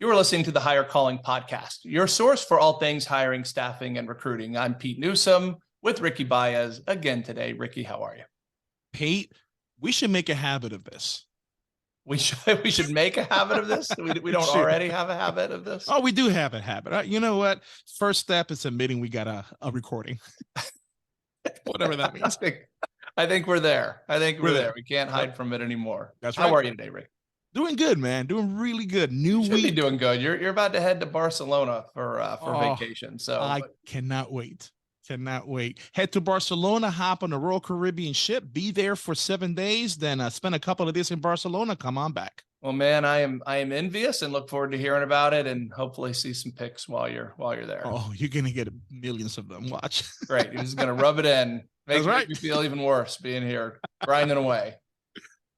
You are listening to the Hire Calling Podcast, your source for all things hiring, staffing, and recruiting. I'm Pete Newsome with Ricky Baez again today. Ricky, how are you? Pete, we should make a habit of this. We should make a habit of this. We don't already have a habit of this. Oh, we do have a habit. You know what? First step is admitting we got a recording, whatever that means. I think we're there. I think we're there. We can't hide from it anymore. That's right. How are you today, Rick? Doing good, man. Doing really good. New week. Be doing good. You're about to head to Barcelona for vacation. So I cannot wait. Cannot wait. Head to Barcelona, hop on a Royal Caribbean ship, be there for 7 days, then spend a couple of days in Barcelona. Come on back. Well, man, I am envious and look forward to hearing about it and hopefully see some pics while you're there. Oh, you're gonna get millions of them. Watch. Great. You're just gonna rub it in. Make me feel even worse being here, grinding away.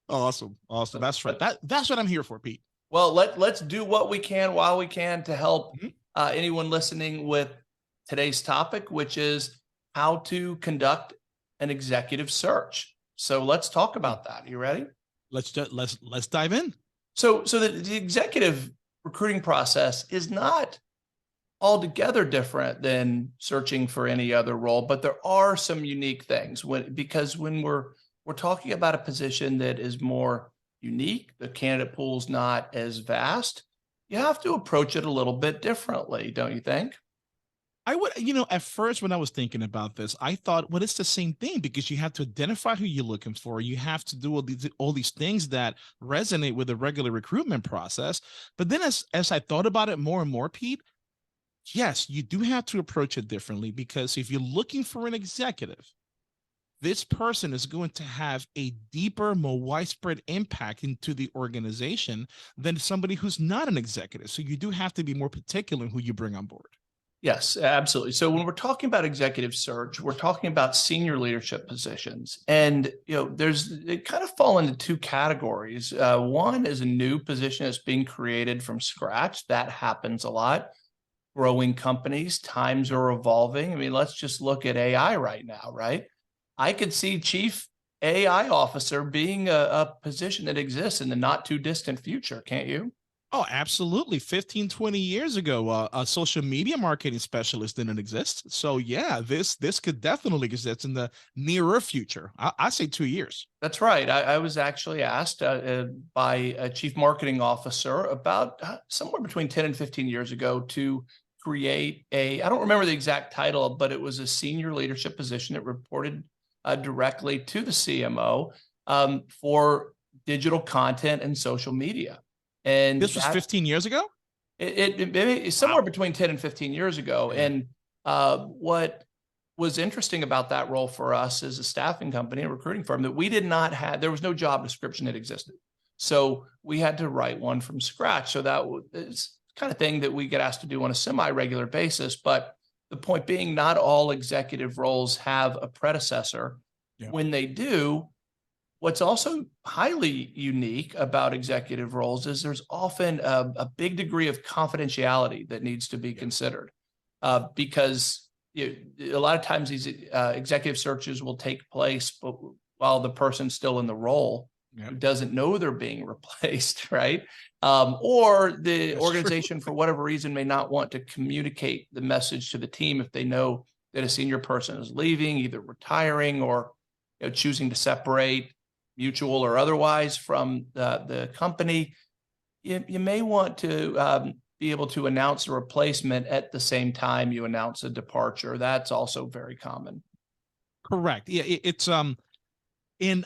Awesome. That's right. That's what I'm here for, Pete. Well, let's do what we can while we can to help anyone listening with today's topic, which is how to conduct an executive search. So let's talk about that. You ready? Let's dive in. So the executive recruiting process is not altogether different than searching for any other role, but there are some unique things because when we're talking about a position that is more unique, the candidate pool's not as vast, you have to approach it a little bit differently, don't you think? I would, at first when I was thinking about this, I thought, well, it's the same thing because you have to identify who you're looking for. You have to do all these things that resonate with the regular recruitment process. But then as I thought about it more and more, Pete, yes, you do have to approach it differently because if you're looking for an executive, this person is going to have a deeper, more widespread impact into the organization than somebody who's not an executive. So you do have to be more particular in who you bring on board. Yes, absolutely. So when we're talking about executive search, we're talking about senior leadership positions. And, they kind of fall into two categories. One is a new position that's being created from scratch. That happens a lot. Growing companies, times are evolving. I mean, let's just look at AI right now, right? I could see chief AI officer being a position that exists in the not too distant future. Can't you? Oh, absolutely. 15, 20 years ago, a social media marketing specialist didn't exist. So yeah, this could definitely exist in the nearer future. I say 2 years. That's right. I was actually asked by a chief marketing officer about somewhere between 10 and 15 years ago to create I don't remember the exact title, but it was a senior leadership position that reported directly to the CMO for digital content and social media. And this was 15 years ago? It somewhere between 10 and 15 years ago. Yeah. And what was interesting about that role for us as a staffing company, a recruiting firm, that we did not have, there was no job description that existed. So we had to write one from scratch. So that was kind of thing that we get asked to do on a semi-regular basis. But the point being, not all executive roles have a predecessor. Yeah. When they do, what's also highly unique about executive roles is there's often a big degree of confidentiality that needs to be considered because a lot of times these executive searches will take place while the person's still in the role, who doesn't know they're being replaced, right? Or the organization, for whatever reason, may not want to communicate the message to the team if they know that a senior person is leaving, either retiring or choosing to separate, mutual or otherwise, from the company. You may want to be able to announce a replacement at the same time you announce a departure. That's also very common. Correct. Yeah, it's in.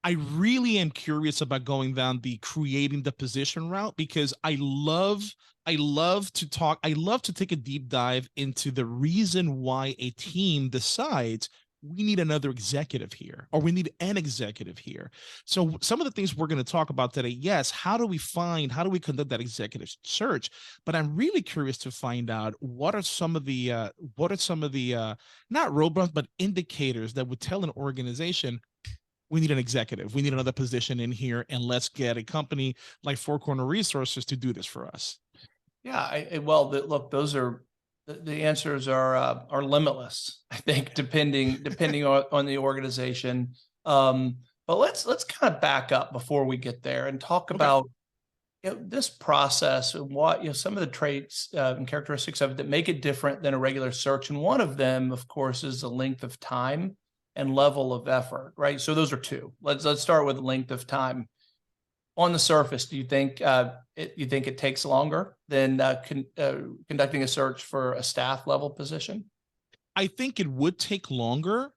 I really am curious about going down the creating the position route because I love to take a deep dive into the reason why a team decides we need another executive here, or we need an executive here. So some of the things we're going to talk about today, yes, how do we conduct that executive search? But I'm really curious to find out what are some of the not roadblocks, but indicators that would tell an organization, we need an executive, we need another position in here, and let's get a company like Four Corner Resources to do this for us. Yeah, look, those are, the answers are limitless, I think, depending on the organization. But let's kind of back up before we get there and talk about this process and what, some of the traits and characteristics of it that make it different than a regular search. And one of them, of course, is the length of time and level of effort, right? So those are two. Let's start with length of time. On the surface, do you think it takes longer than conducting a search for a staff level position? I think it would take longer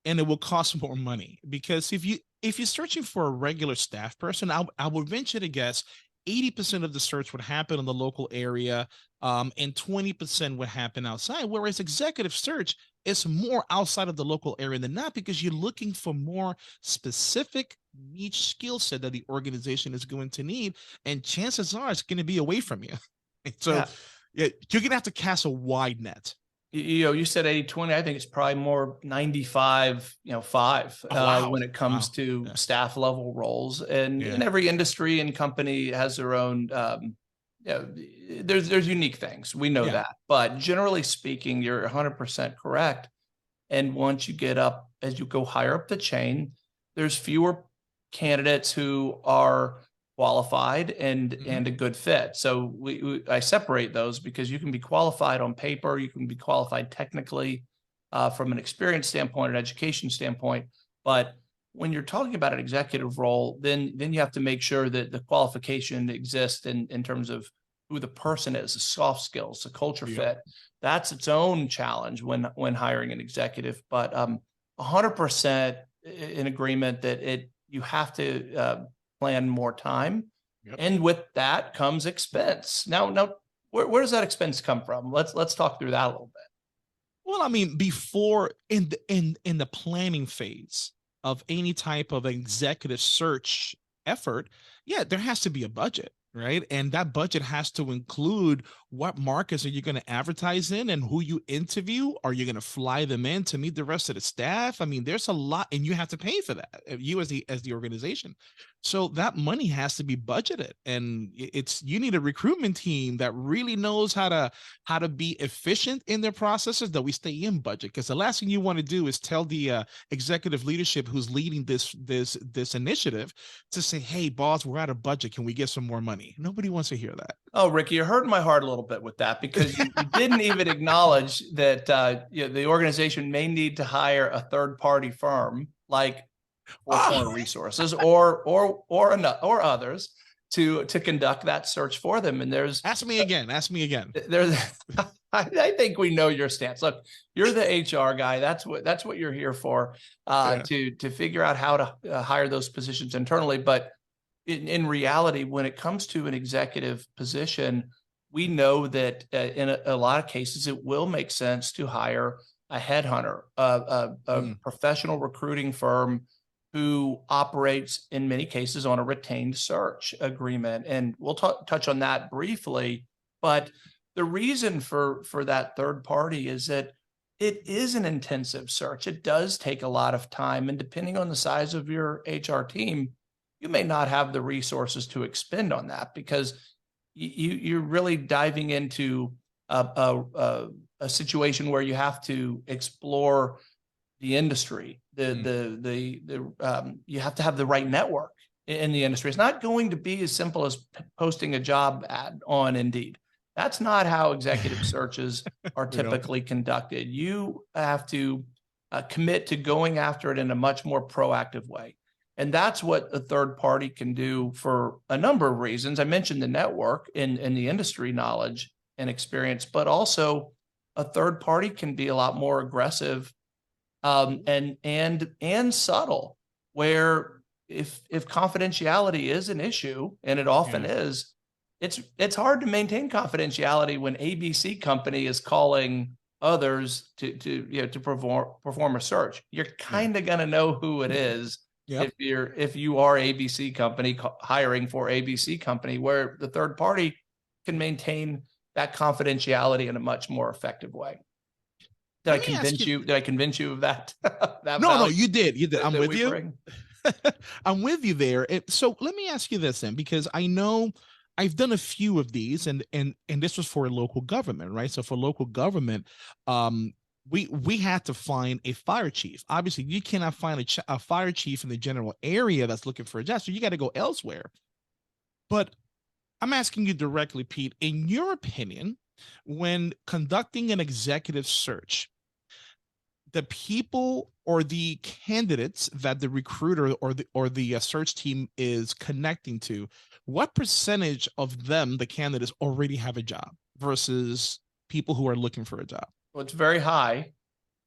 and it will cost more money, because if you're searching for a regular staff person, I would venture to guess 80% of the search would happen in the local area, and 20% would happen outside. Whereas executive search is more outside of the local area than not, because you're looking for more specific niche skill set that the organization is going to need, and chances are it's going to be away from you. So Yeah. yeah, you're going to have to cast a wide net. You said 80-20. I think it's probably more 95, 5 Oh, wow. when it comes Wow. to Yeah. staff level roles. And Yeah. in every industry and company has their own, there's unique things. We know Yeah. that. But generally speaking, you're 100% correct. And once you get up, as you go higher up the chain, there's fewer candidates who are qualified Mhm. and a good fit. So I separate those because you can be qualified on paper, you can be qualified technically from an experience standpoint, an education standpoint, but when you're talking about an executive role, then you have to make sure that the qualification exists in terms of who the person is, the soft skills, the culture Yep. fit. That's its own challenge when hiring an executive. But 100% in agreement that you have to plan more time. Yep. And with that comes expense. Now, where does that expense come from? Let's talk through that a little bit. Well, I mean, before in the planning phase of any type of executive search effort, yeah, there has to be a budget, right? And that budget has to include what markets are you going to advertise in and who you interview. Are you going to fly them in to meet the rest of the staff? I mean, there's a lot, and you have to pay for that, you as the organization. So that money has to be budgeted, and it's you need a recruitment team that really knows how to be efficient in their processes, that we stay in budget, because the last thing you want to do is tell the executive leadership who's leading this initiative to say, hey boss, we're out of budget, can we get some more money? Nobody wants to hear that. Oh, Ricky, you're hurting my heart a little bit with that because you didn't even acknowledge that the organization may need to hire a third party firm like Four Corner Oh, Resources or others to conduct that search for them. And ask me again. there's I think we know your stance. Look, you're the HR guy. That's what you're here for, Yeah. to figure out how to hire those positions internally. But in reality, when it comes to an executive position, we know that in a lot of cases, it will make sense to hire a headhunter, a Mm. professional recruiting firm who operates in many cases on a retained search agreement. And we'll touch on that briefly. But the reason for that third party is that it is an intensive search. It does take a lot of time. And depending on the size of your HR team, you may not have the resources to expend on that because you're really diving into a situation where you have to explore the industry. You have to have the right network in the industry. It's not going to be as simple as posting a job ad on Indeed. That's not how executive searches are typically conducted. You have to commit to going after it in a much more proactive way. And that's what a third party can do for a number of reasons. I mentioned the network and the industry knowledge and experience, but also a third party can be a lot more aggressive and subtle, where if confidentiality is an issue, and it often Yeah. is, it's hard to maintain confidentiality when ABC company is calling others to perform a search. You're Yeah. kind of going to know who it is Yep. if you are ABC company hiring for ABC company, where the third party can maintain that confidentiality in a much more effective way. Did I Let me ask convince you. you? Did I convince you of that that No, value you did. You did. I'm that with we you. bring? I'm with you there. So let me ask you this then, because I know I've done a few of these, and this was for a local government, right? So for local government, we had to find a fire chief. Obviously, you cannot find a fire chief in the general area that's looking for a job, so you got to go elsewhere. But I'm asking you directly, Pete, in your opinion, when conducting an executive search, the people or the candidates that the recruiter or the search team is connecting to, what percentage of them, the candidates, already have a job versus people who are looking for a job? Well, it's very high,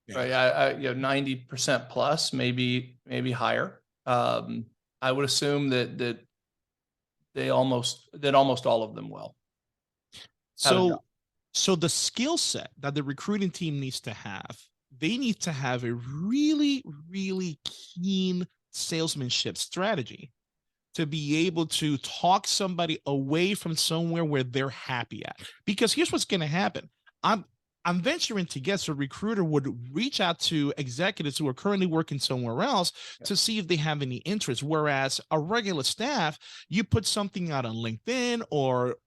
Yeah. right? 90% plus, maybe higher. I would assume that almost all of them will have a job. So the skill set that the recruiting team needs to have, they need to have a really, really keen salesmanship strategy to be able to talk somebody away from somewhere where they're happy at. Because here's what's going to happen. I'm venturing to guess a recruiter would reach out to executives who are currently working somewhere else to see if they have any interest. Whereas a regular staff, you put something out on LinkedIn or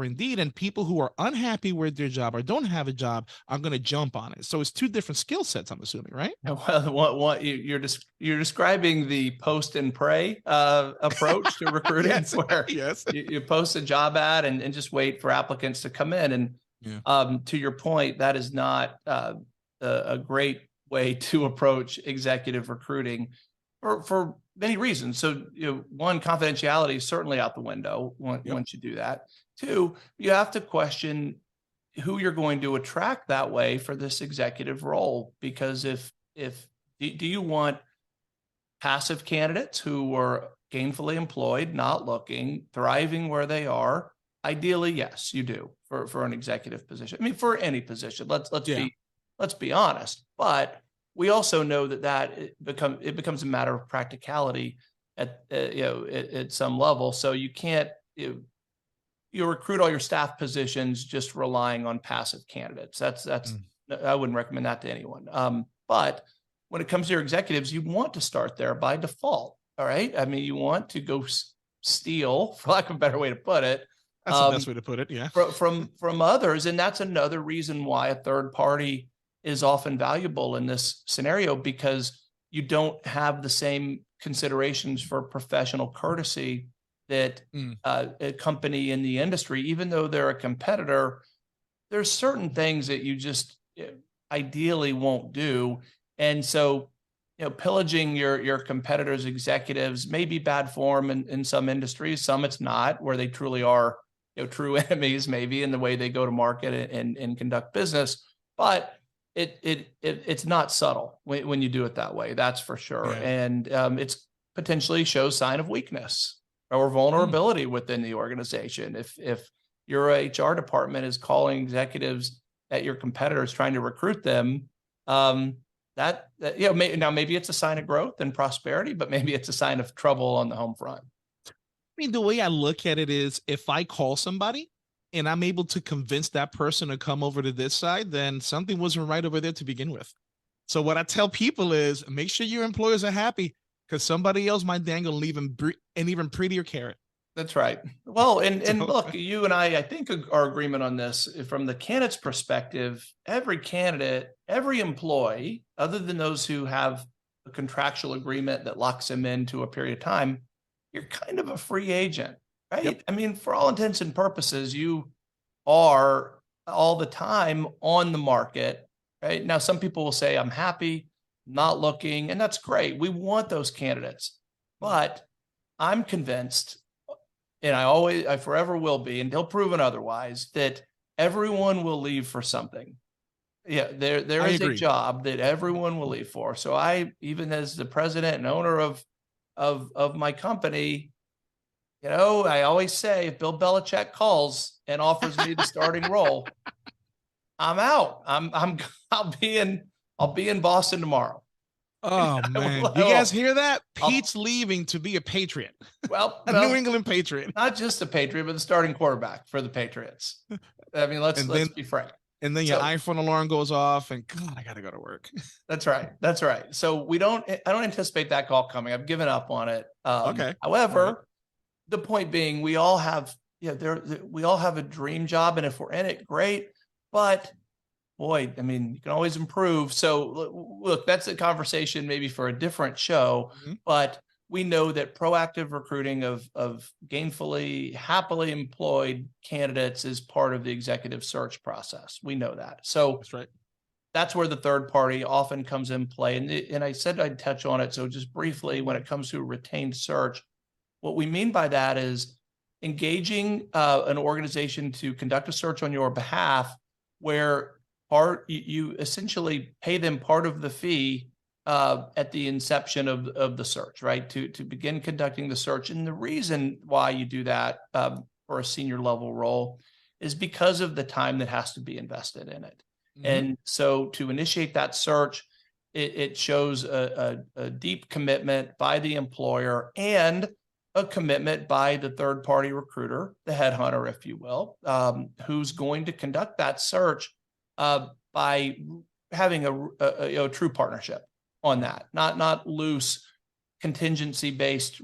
Indeed, and people who are unhappy with their job or don't have a job are going to jump on it. So it's two different skill sets, I'm assuming, right? Well, you're describing the post and pray approach to recruiting, Yes. where Yes. you post a job ad and just wait for applicants to come in. And to your point, that is not a great way to approach executive recruiting for many reasons. So, one, confidentiality is certainly out the window once you do that. Two, you have to question who you're going to attract that way for this executive role, because do you want passive candidates who are gainfully employed, not looking, thriving where they are? Ideally, yes, you do for an executive position. I mean, for any position. Let's be honest. But we also know that it becomes a matter of practicality at some level. So you can't you recruit all your staff positions just relying on passive candidates. That's I wouldn't recommend that to anyone. But when it comes to your executives, you want to start there by default. All right. I mean, you want to go steal, for lack of a better way to put it. That's the best way to put it. Yeah. From others. And that's another reason why a third party is often valuable in this scenario, because you don't have the same considerations for professional courtesy that a company in the industry, even though they're a competitor, there's certain things that you just ideally won't do. And so, pillaging your competitors' executives may be bad form in some industries. Some it's not, where they truly are true enemies, maybe, in the way they go to market and conduct business. But it's not subtle when you do it that way. That's for sure. Yeah. And it's potentially shows sign of weakness or vulnerability within the organization. If your HR department is calling executives at your competitors trying to recruit them, maybe it's a sign of growth and prosperity, but maybe it's a sign of trouble on the home front. I mean, the way I look at it is, if I call somebody and I'm able to convince that person to come over to this side, then something wasn't right over there to begin with. So what I tell people is, make sure your employers are happy, because somebody else might dangle an even prettier carrot. That's right. Well, and look, you and I think our agreement on this, from the candidate's perspective, every candidate, every employee, other than those who have a contractual agreement that locks them into a period of time, you're kind of a free agent, right? Yep. I mean, for all intents and purposes, you are all the time on the market, right? Now, some people will say, I'm happy, not looking, and that's great. We want those candidates, but I'm convinced, and I forever will be until proven otherwise, that everyone will leave for something. Yeah, there is a job that everyone will leave for. So I, even as the president and owner of my company, I always say, if Bill Belichick calls and offers me the starting role, I'm out. I'll be in Boston tomorrow. Oh man, you guys hear that? Pete's leaving to be a Patriot. Well, a New England Patriot. Not just a Patriot, but the starting quarterback for the Patriots. I mean, let's be frank. And then your iPhone alarm goes off, and God, I gotta go to work. That's right. That's right. So I don't anticipate that call coming. I've given up on it. Okay. However, the point being, we all have we all have a dream job, and if we're in it, great. But boy, I mean, you can always improve. So look, that's a conversation maybe for a different show. Mm-hmm. But we know that proactive recruiting of gainfully, happily employed candidates is part of the executive search process. We know that. So That's right. that's where the third party often comes in play. And I said I'd touch on it. So just briefly, when it comes to a retained search, what we mean by that is engaging an organization to conduct a search on your behalf, where you essentially pay them part of the fee at the inception of the search, right? To begin conducting the search. And the reason why you do that for a senior level role is because of the time that has to be invested in it. And so to initiate that search, it shows a deep commitment by the employer and a commitment by the third party recruiter, the headhunter, if you will, who's going to conduct that search by having a true partnership on that, not loose contingency based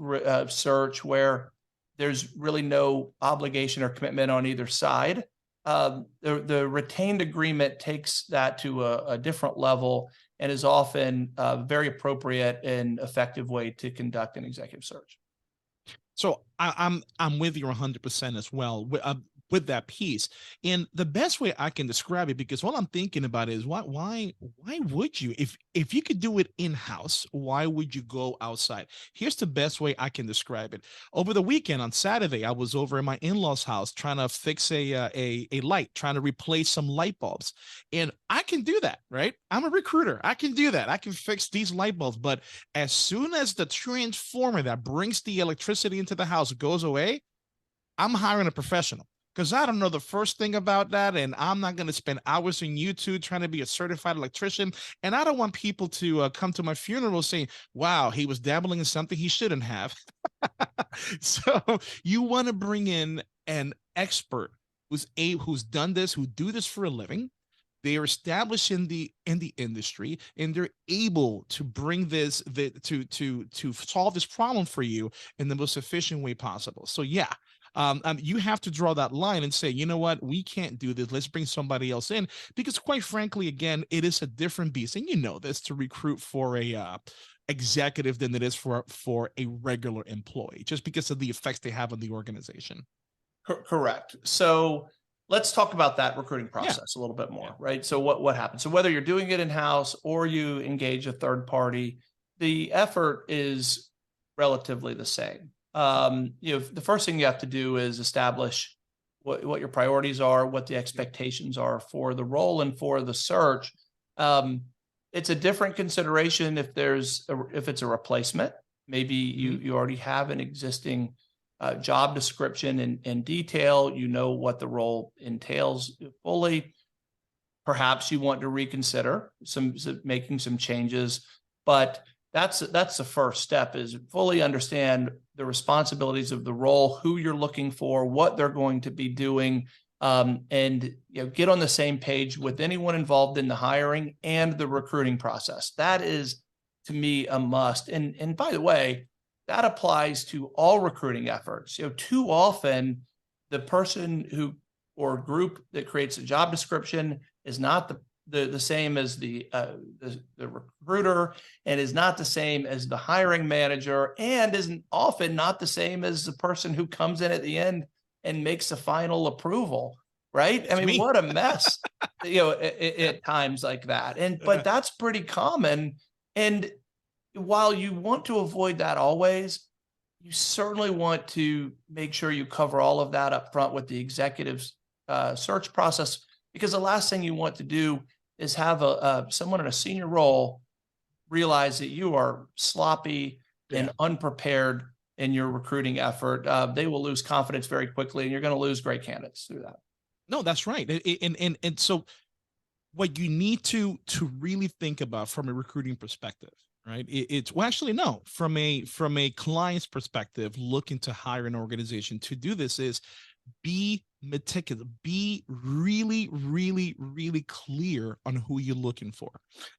search where there's really no obligation or commitment on either side. The retained agreement takes that to a different level and is often a very appropriate and effective way to conduct an executive search. So I'm with you 100% as well with that piece. And the best way I can describe it, because all I'm thinking about is why would you, if you could do it in-house, why would you go outside? Here's the best way I can describe it. Over the weekend on Saturday, I was over in my in-laws house trying to fix a light, trying to replace some light bulbs. And I can do that, right? I'm a recruiter. I can do that. I can fix these light bulbs. But as soon as the transformer that brings the electricity into the house goes away, I'm hiring a professional, because I don't know the first thing about that. And I'm not going to spend hours on YouTube trying to be a certified electrician. And I don't want people to come to my funeral saying, wow, he was dabbling in something he shouldn't have. So you want to bring in an expert who's done this, who do this for a living. They are established in the industry, and they're able to bring this to solve this problem for you in the most efficient way possible. So yeah, you have to draw that line and say, you know what, we can't do this. Let's bring somebody else in, because quite frankly, again, it is a different beast, and you know this, to recruit for a executive than it is for a regular employee, just because of the effects they have on the organization. Correct. So let's talk about that recruiting process a little bit more, right? So what happens? So whether you're doing it in-house or you engage a third party, the effort is relatively the same. The first thing you have to do is establish what your priorities are, what the expectations are for the role and for the search. It's a different consideration if it's a replacement. Maybe you already have an existing job description in detail. You know what the role entails fully. Perhaps you want to reconsider making some changes, but that's the first step, is fully understand the responsibilities of the role, who you're looking for, what they're going to be doing, and get on the same page with anyone involved in the hiring and the recruiting process. That is, to me, a must. And by the way, that applies to all recruiting efforts. Too often the person or group that creates a job description is not the same as the recruiter, and is not the same as the hiring manager, and isn't often not the same as the person who comes in at the end and makes the final approval. Right? I mean, what a mess, at times like that. But that's pretty common. And while you want to avoid that always, you certainly want to make sure you cover all of that up front with the executive search process, because the last thing you want to do is have someone in a senior role realize that you are sloppy and unprepared in your recruiting effort. They will lose confidence very quickly, and you're going to lose great candidates through that. No, that's right. And so what you need to really think about from a recruiting perspective, right? From a client's perspective, looking to hire an organization to do this, is be meticulous, be really, really, really clear on who you're looking for.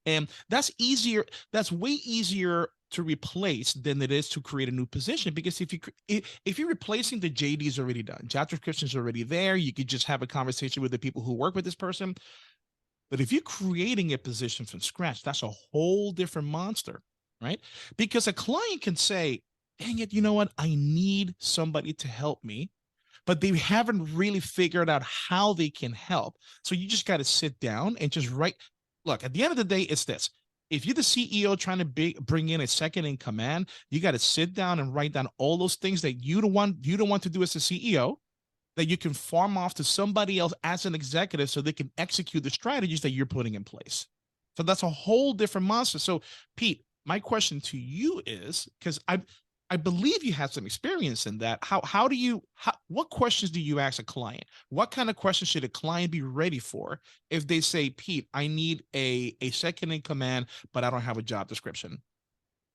And that's way easier to replace than it is to create a new position, because if you're replacing, the JD is already done, job description is already there, you could just have a conversation with the people who work with this person. But if you're creating a position from scratch, that's a whole different monster, right? Because a client can say, dang it, you know what? I need somebody to help me, but they haven't really figured out how they can help. So you just got to sit down and just write. Look, at the end of the day, it's this. If you're the CEO trying to bring in a second in command, you got to sit down and write down all those things that you don't want to do as a CEO, that you can farm off to somebody else as an executive so they can execute the strategies that you're putting in place. So that's a whole different monster. So, Pete, my question to you is, because I believe you have some experience in that. What questions do you ask a client? What kind of questions should a client be ready for if they say, Pete, I need a second in command, but I don't have a job description?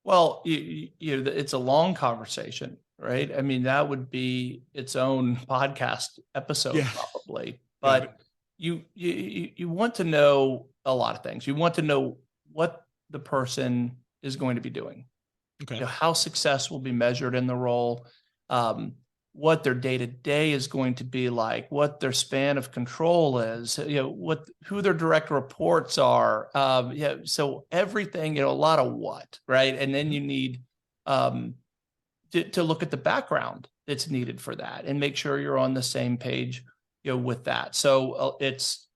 Well, it's a long conversation, right? I mean, that would be its own podcast episode Yeah, probably. got it. But you want to know a lot of things. You want to know what the person is going to be doing, Okay. how success will be measured in the role, um, what their day to day is going to be like, what their span of control is, who their direct reports are. So everything, a lot of what, right? And then you need um, to look at the background that's needed for that and make sure you're on the same page, with that. So it's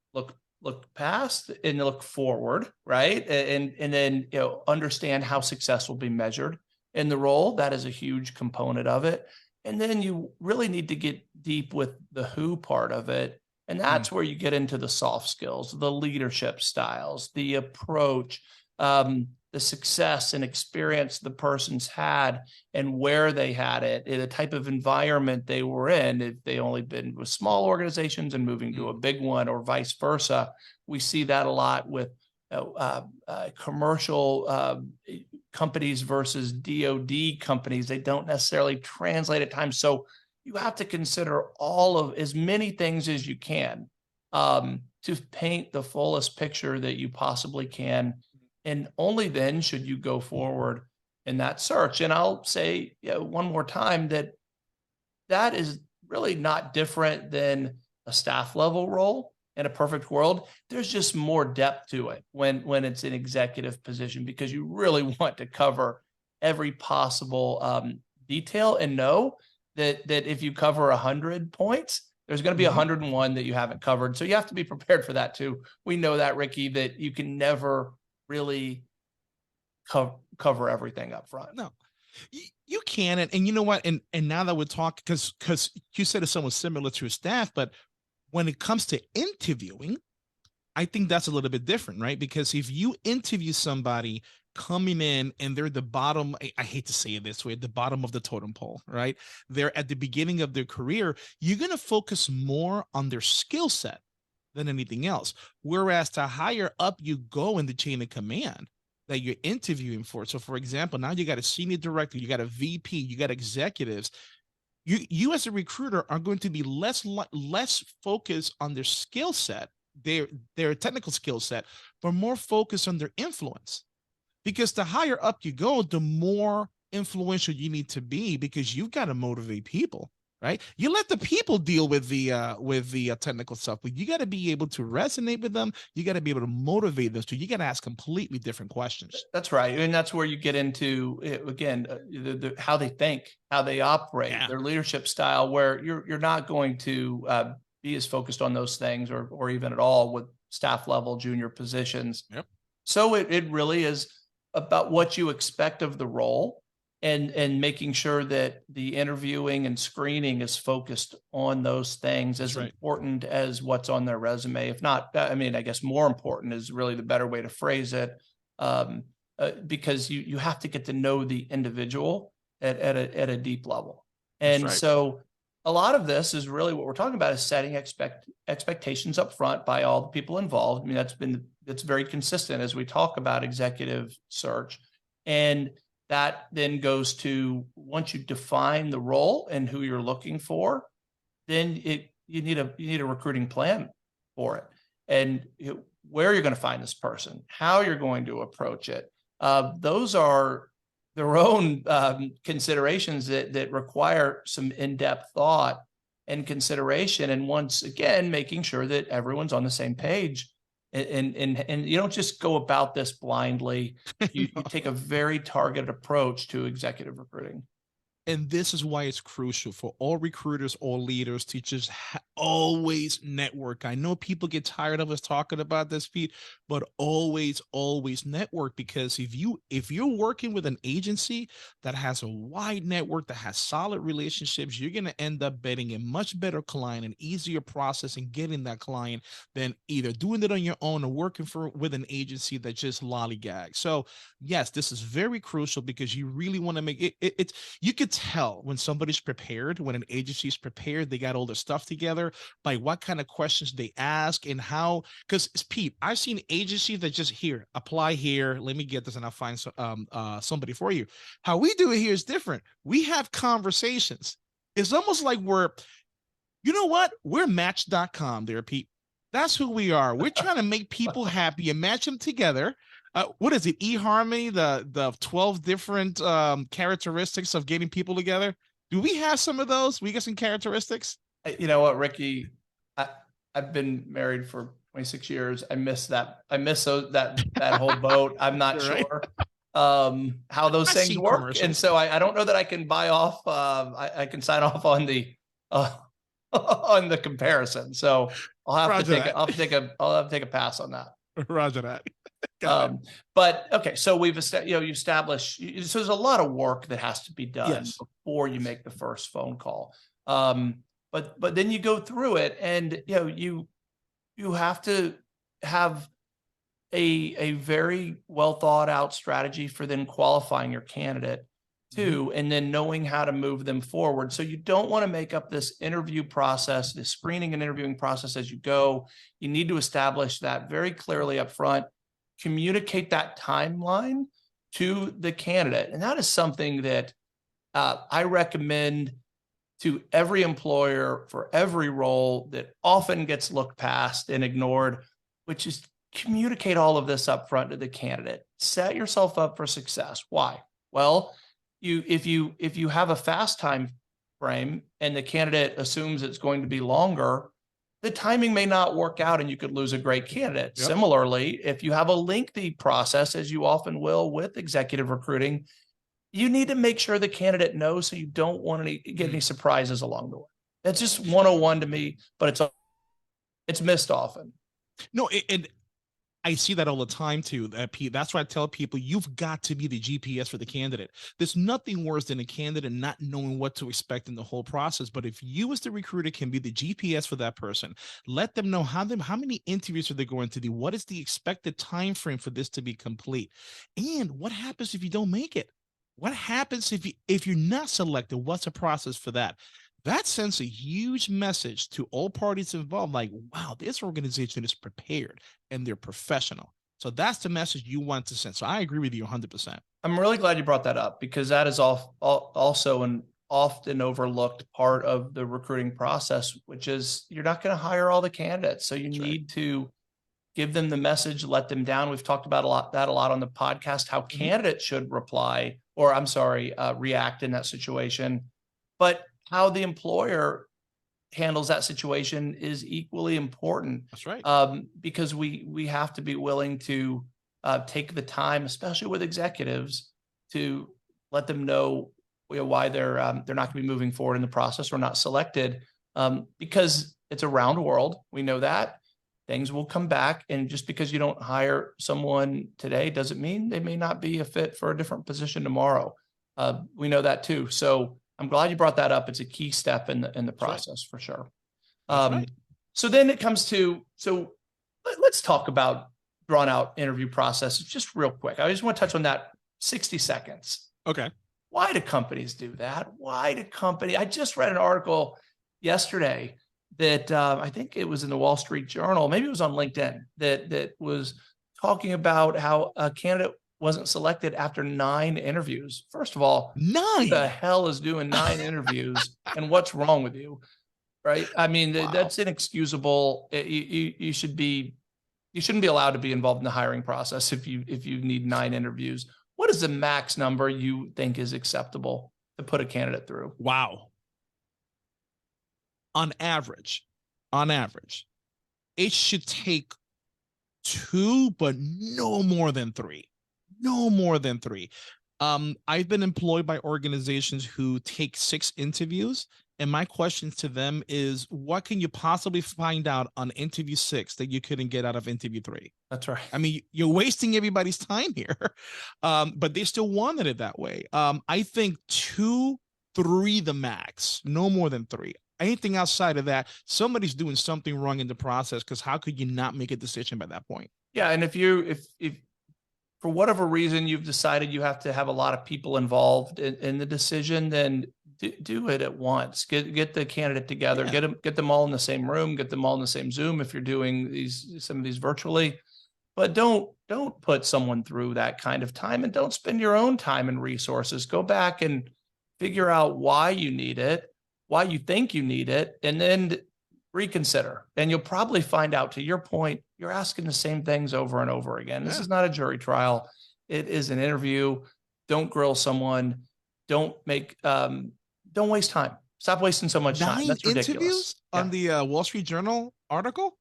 look past and look forward, right? And then understand how success will be measured in the role. That is a huge component of it. And then you really need to get deep with the who part of it. And Mm, that's where you get into the soft skills, the leadership styles, the approach, the success and experience the person's had and where they had it, the type of environment they were in. If they only been with small organizations and moving to mm, a big one, or vice versa. We see that a lot with commercial companies versus DoD companies. They don't necessarily translate at times. So you have to consider all of as many things as you can to paint the fullest picture that you possibly can. And only then should you go forward in that search. And I'll say one more time that is really not different than a staff level role. In a perfect world, there's just more depth to it when it's an executive position, because you really want to cover every possible detail and know that if you cover 100 points, there's going to be mhm. 101 that you haven't covered. So you have to be prepared for that too. We know that, Ricky, that you can never really cover everything up front. No, you can, and you know what, and now that we're talking, because you said it's somewhat similar to your staff, but when it comes to interviewing, I think that's a little bit different, right? Because if you interview somebody coming in and they're the bottom, I hate to say it this way, at the bottom of the totem pole, right? They're at the beginning of their career, you're going to focus more on their skill set than anything else. Whereas the higher up you go in the chain of command that you're interviewing for. So, for example, now you got a senior director, you got a VP, you got executives. You as a recruiter are going to be less focused on their skill set, their technical skill set, but more focused on their influence. Because the higher up you go, the more influential you need to be, because you've got to motivate people, right? You let the people deal with the technical stuff, but you got to be able to resonate with them. You got to be able to motivate them. So you got to ask completely different questions. That's right. And that's where you get into again, how they think, how they operate, Yeah. their leadership style, where you're not going to be as focused on those things, or even at all with staff level junior positions. Yep. So it really is about what you expect of the role, and making sure that the interviewing and screening is focused on those things, That's as right. important as what's on their resume. If not, I mean, I guess more important is really the better way to phrase it, because you have to get to know the individual at a deep level. That's And right. so a lot of this is really what we're talking about, is setting expectations up front by all the people involved. I mean, that's very consistent as we talk about executive search. And that then goes to, once you define the role and who you're looking for, then you need a recruiting plan for it, and where you're going to find this person, how you're going to approach it. Those are their own considerations that require some in-depth thought and consideration. And once again, making sure that everyone's on the same page, and you don't just go about this blindly. You take a very targeted approach to executive recruiting. And this is why it's crucial for all recruiters, all leaders to just always network. I know people get tired of us talking about this, Pete, but always, always network, because if you're working with an agency that has a wide network, that has solid relationships, you're going to end up getting a much better client, an easier process in getting that client than either doing it on your own or working with an agency that just lollygags. So yes, this is very crucial, because you really want to make it, you could tell when somebody's prepared, when an agency is prepared, they got all their stuff together, by what kind of questions they ask and how. Because Pete, I've seen agencies that just apply here, let me get this and I'll find somebody for you. How we do it here is different. We have conversations. It's almost like you know what? We're Match.com there, Pete. That's who we are. We're trying to make people happy and match them together. What is it? eHarmony, the 12 different characteristics of getting people together. Do we have some of those? We got some characteristics. You know what, Ricky? I've been married for 26 years. I miss that. I miss that whole boat. I'm not sure how those things work, and so I don't know that I can buy off. I can sign off on the on the comparison. So I'll have to take a pass on that. Roger that. But okay, so you established, so there's a lot of work that has to be done before you make the first phone call. But then you go through it, and you have to have a very well thought out strategy for then qualifying your candidate too, and then knowing how to move them forward. So you don't want to make up this interview process, this screening and interviewing process as you go. You need to establish that very clearly up front, communicate that timeline to the candidate. And that is something that I recommend to every employer for every role that often gets looked past and ignored, which is communicate all of this up front to the candidate. Set yourself up for success. Why? Well, if you have a fast time frame and the candidate assumes it's going to be longer, the timing may not work out and you could lose a great candidate. Yep. Similarly, if you have a lengthy process, as you often will with executive recruiting, you need to make sure the candidate knows, so you don't want to get any surprises along the way. That's just 101 to me, but it's missed often. No, and I see that all the time too, Pete. That's why I tell people, you've got to be the GPS for the candidate. There's nothing worse than a candidate not knowing what to expect in the whole process. But if you as the recruiter can be the GPS for that person, let them know how many interviews are they going to do, what is the expected time frame for this to be complete, and what happens if you don't make it? What happens if you're not selected? What's the process for that? That sends a huge message to all parties involved, like, wow, this organization is prepared and they're professional. So that's the message you want to send. So I agree with you 100%. I'm really glad you brought that up, because that is also an often overlooked part of the recruiting process, which is you're not going to hire all the candidates. So you need to give them the message, let them down. We've talked about a lot on the podcast, how candidates should react in that situation. But how the employer handles that situation is equally important. That's right. Because we have to be willing to take the time, especially with executives, to let them know why they're not going to be moving forward in the process or not selected. Because it's a round world. We know that things will come back, and just because you don't hire someone today doesn't mean they may not be a fit for a different position tomorrow. We know that too. So I'm glad you brought that up. It's a key step in the process for sure. So then it comes to, let's talk about drawn out interview process just real quick. I just want to touch on that 60 seconds. Okay. Why do companies do that? I just read an article yesterday that I think it was in the Wall Street Journal, maybe it was on LinkedIn, that was talking about how a candidate wasn't selected after 9 interviews. First of all, 9? Who the hell is doing 9 interviews, and what's wrong with you? Right? I mean, that's inexcusable. You shouldn't be allowed to be involved in the hiring process if you need 9 interviews. What is the max number you think is acceptable to put a candidate through? Wow. On average, it should take 2, but no more than 3. No more than 3. I've been employed by organizations who take 6 interviews, and my question to them is, what can you possibly find out on interview 6 that you couldn't get out of interview 3? That's right. I mean, you're wasting everybody's time here. But they still wanted it that way. I think 2, 3 the max, no more than 3. Anything outside of that, somebody's doing something wrong in the process, because how could you not make a decision by that point? Yeah, and if for whatever reason you've decided you have to have a lot of people involved in the decision, then do it at once. Get the candidate together, Yeah. get them all in the same room, get them all in the same Zoom if you're doing some of these virtually. But don't put someone through that kind of time, and don't spend your own time and resources. Go back and figure out why you need it, why you think you need it, and then reconsider. And you'll probably find out, to your point, you're asking the same things over and over again. This is not a jury trial. It is an interview. Don't grill someone. Don't waste time. Stop wasting so much time. 9 That's ridiculous. interviews on the Wall Street Journal article?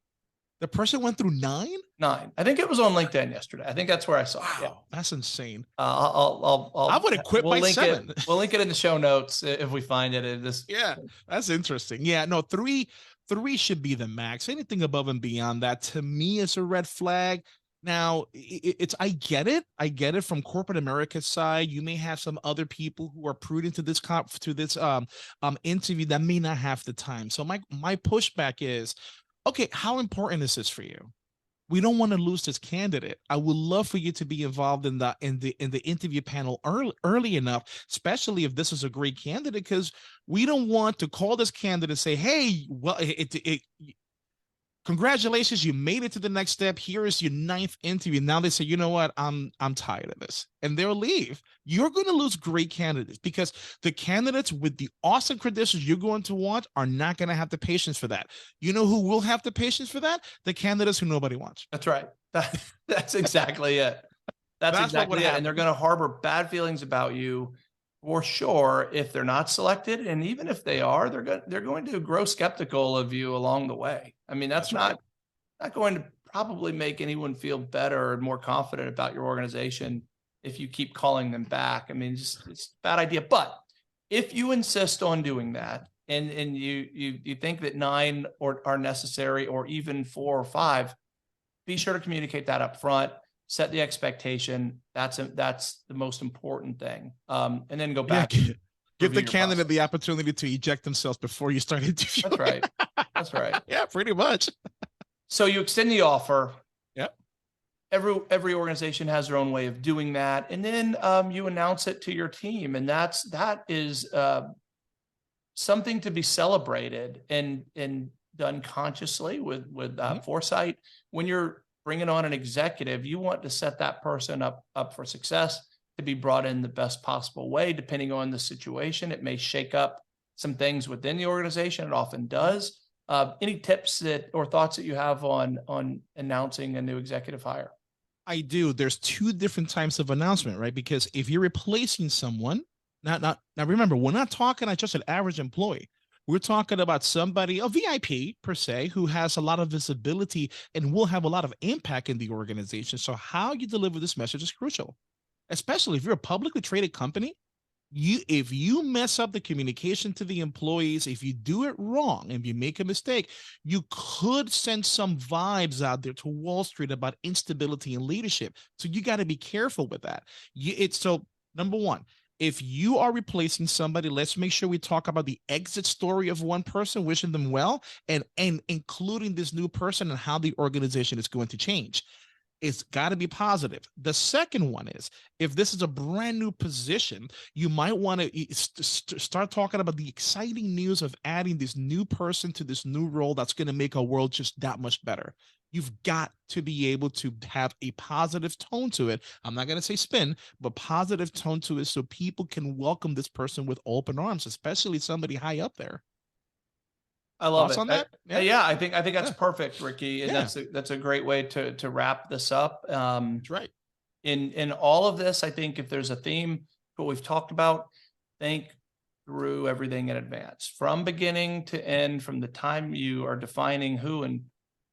The person went through 9? 9. I think it was on LinkedIn yesterday. I think that's where I saw it. Yeah. That's insane. I would have quit by 7. We'll link it in the show notes if we find it. Yeah, that's interesting. Yeah, no, 3 should be the max. Anything above and beyond that, to me, is a red flag. Now, I get it from corporate America's side. You may have some other people who are prudent to this interview that may not have the time. So my pushback is, okay, how important is this for you? We don't want to lose this candidate. I would love for you to be involved in the interview panel early enough, especially if this is a great candidate, because we don't want to call this candidate and say, hey, well, congratulations, you made it to the next step. Here is your 9th interview. Now they say, you know what, I'm tired of this, and they'll leave. You're going to lose great candidates, because the candidates with the awesome credentials you're going to want are not going to have the patience for that. You know who will have the patience for that? The candidates who nobody wants. That's right. That's exactly it. That's exactly it. And they're going to harbor bad feelings about you for sure if they're not selected. And even if they are, they're going to grow skeptical of you along the way. I mean, that's not going to probably make anyone feel better and more confident about your organization if you keep calling them back. I mean, it's a bad idea. But if you insist on doing that, and you think that 9 are necessary, or even 4 or 5, be sure to communicate that up front. Set the expectation. That's the most important thing. And then go back. Yeah, give the candidate the opportunity to eject themselves before you start interviewing. That's right. That's right. Yeah, pretty much. So you extend the offer. Yep. Every organization has their own way of doing that, and then you announce it to your team, and that is something to be celebrated and done consciously with foresight. When you're bringing on an executive, you want to set that person up for success, to be brought in the best possible way. Depending on the situation, it may shake up some things within the organization. It often does. Any tips or thoughts that you have on announcing a new executive hire? I do. There's 2 different types of announcement, right? Because if you're replacing someone, now remember, we're not talking about just an average employee. We're talking about somebody, a VIP per se, who has a lot of visibility and will have a lot of impact in the organization. So how you deliver this message is crucial, especially if you're a publicly traded company. If you mess up the communication to the employees, if you do it wrong and you make a mistake, you could send some vibes out there to Wall Street about instability in leadership. So you got to be careful with that. So number 1, if you are replacing somebody, let's make sure we talk about the exit story of one person, wishing them well, and including this new person and how the organization is going to change. It's got to be positive. The second one is, if this is a brand new position, you might want to start talking about the exciting news of adding this new person to this new role that's going to make our world just that much better. You've got to be able to have a positive tone to it. I'm not going to say spin, but positive tone to it, so people can welcome this person with open arms, especially somebody high up there. I love it. On that? I think that's perfect, Ricky. And that's a great way to wrap this up. That's right. In all of this, I think if there's a theme, what we've talked about, think through everything in advance, from beginning to end, from the time you are defining who and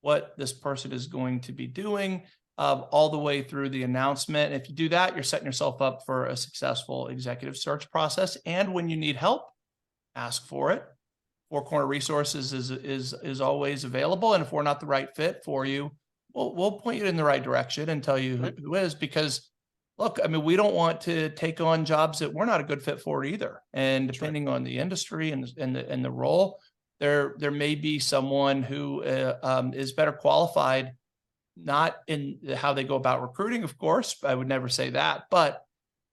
what this person is going to be doing, all the way through the announcement. If you do that, you're setting yourself up for a successful executive search process. And when you need help, ask for it. Four Corner Resources is always available. And if we're not the right fit for you, we'll point you in the right direction and tell you who is, because look, I mean, we don't want to take on jobs that we're not a good fit for either. And depending on the industry and the role, there may be someone who is better qualified, not in how they go about recruiting, of course, I would never say that, but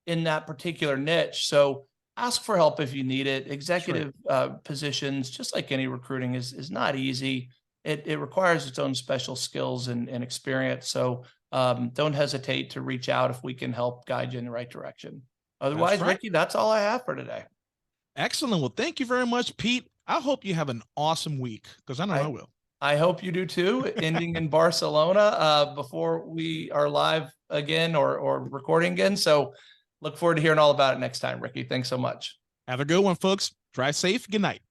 in that particular niche. So ask for help if you need it. Executive positions, just like any recruiting, is not easy. It requires its own special skills and experience. So don't hesitate to reach out if we can help guide you in the right direction. Otherwise, Ricky, that's all I have for today. Excellent. Well, thank you very much, Pete. I hope you have an awesome week, because I know I will. I hope you do too. Ending in Barcelona before we are live again or recording again. So look forward to hearing all about it next time, Ricky. Thanks so much. Have a good one, folks. Drive safe. Good night.